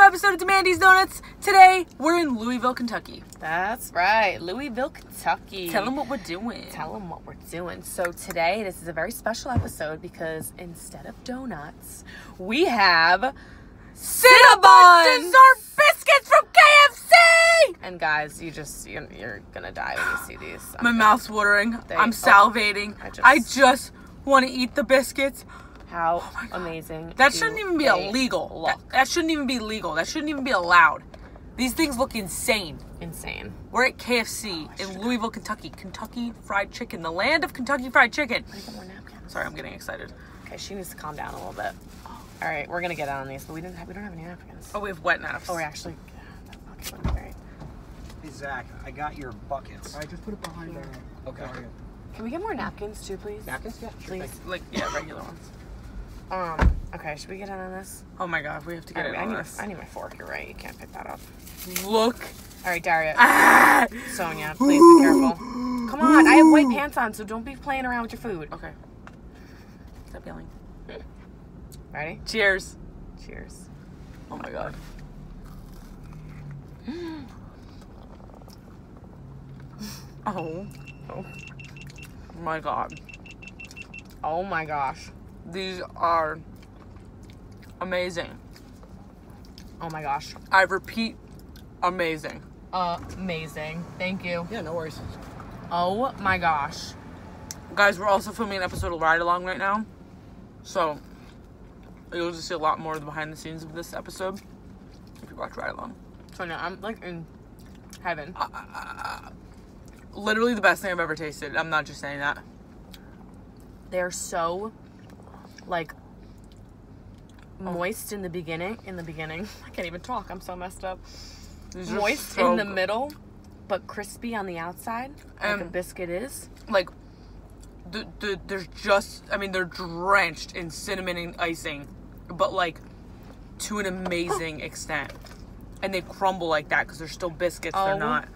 episode of Demandy's Donuts. Today, we're in Louisville, Kentucky. That's right, Louisville, Kentucky. Tell them what we're doing. Tell them what we're doing. So today, this is a very special episode because instead of donuts, we have CINNABONS! These are biscuits from KFC! And guys, you're gonna die when you see these. My mouth's watering. I'm salivating. I just want to eat the biscuits. How amazing. That shouldn't even be illegal. That shouldn't even be legal. That shouldn't even be allowed. These things look insane. Insane. We're at KFC in Louisville, Kentucky. Kentucky Fried Chicken. The land of Kentucky Fried Chicken. I get more napkins. Sorry, I'm getting excited. Okay, she needs to calm down a little bit. All right, we're gonna get on these, but we don't have any napkins. Oh, we have wet naps. Oh, we actually. Okay, would be great. Hey Zach, I got your buckets. All right, just put it behind there. Okay. Can we get more napkins too, please? Napkins? Yeah, sure Please. thing. Like, yeah, regular ones. Okay, should we get in on this? Oh my god, we have to get it on this. I need my fork, you're right. You can't pick that up. Look. All right, Daria. Ah! Sonia, please be careful. Come on, I have white pants on, so don't be playing around with your food. Okay. Stop yelling. Ready? Cheers. Cheers. Oh my god. Oh. Oh. My god. Oh my gosh. These are amazing. Oh my gosh. I repeat, amazing. Amazing. Thank you. Yeah, no worries. Oh my gosh. Guys, we're also filming an episode of Ride Along right now. So, you'll just see a lot more of the behind the scenes of this episode if you watch Ride Along. Sonia, I'm like in heaven. Literally the best thing I've ever tasted. I'm not just saying that. They're so like moist in the beginning. I can't even talk. I'm so messed up. These are Moist so in the good. middle, but crispy on the outside, like a biscuit is. Like, there's just, I mean, they're drenched in cinnamon and icing, but like to an amazing extent. And they crumble like that because they're still biscuits. They're not.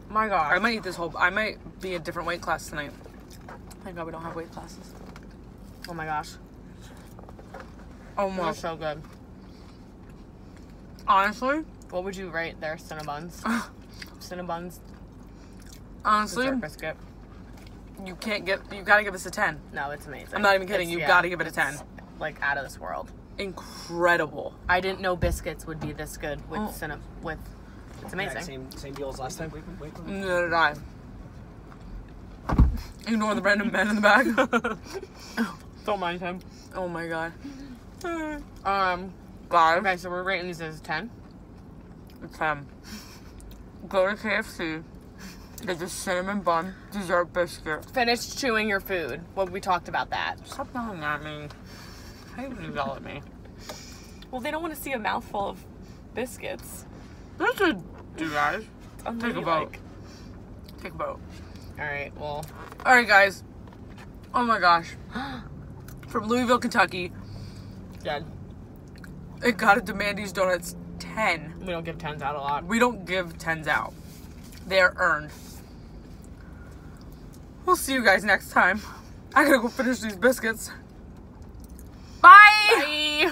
My God. I might eat this whole, I might be a different weight class tonight. Thank God we don't have weight classes. Oh my gosh. Oh my. They're so good. Honestly? What would you rate their CINNABONS? CINNABONS Honestly, dessert biscuit. you gotta give this a 10. No, it's amazing. I'm not even kidding. You gotta give it a 10. Like out of this world. Incredible. I didn't know biscuits would be this good with It's amazing. Yeah, same deal as last time. Wait. Neither did I. Ignore the random men in the back. Don't mind him. Oh my god. Okay, so we're rating these as 10. 10. Go to KFC. Get the cinnamon bun dessert biscuit. Finish chewing your food. Well, we talked about that. Stop yelling at me. How you gonna yell at me? Well, they don't want to see a mouthful of biscuits. That's a do, guys. Take a vote. Unladylike. Take a vote. All right, well. Alright, guys. Oh my gosh. From Louisville, Kentucky. Dead. It got a Demandy's Donuts 10. We don't give 10s out a lot. We don't give 10s out. They are earned. We'll see you guys next time. I gotta go finish these biscuits. Bye! Bye!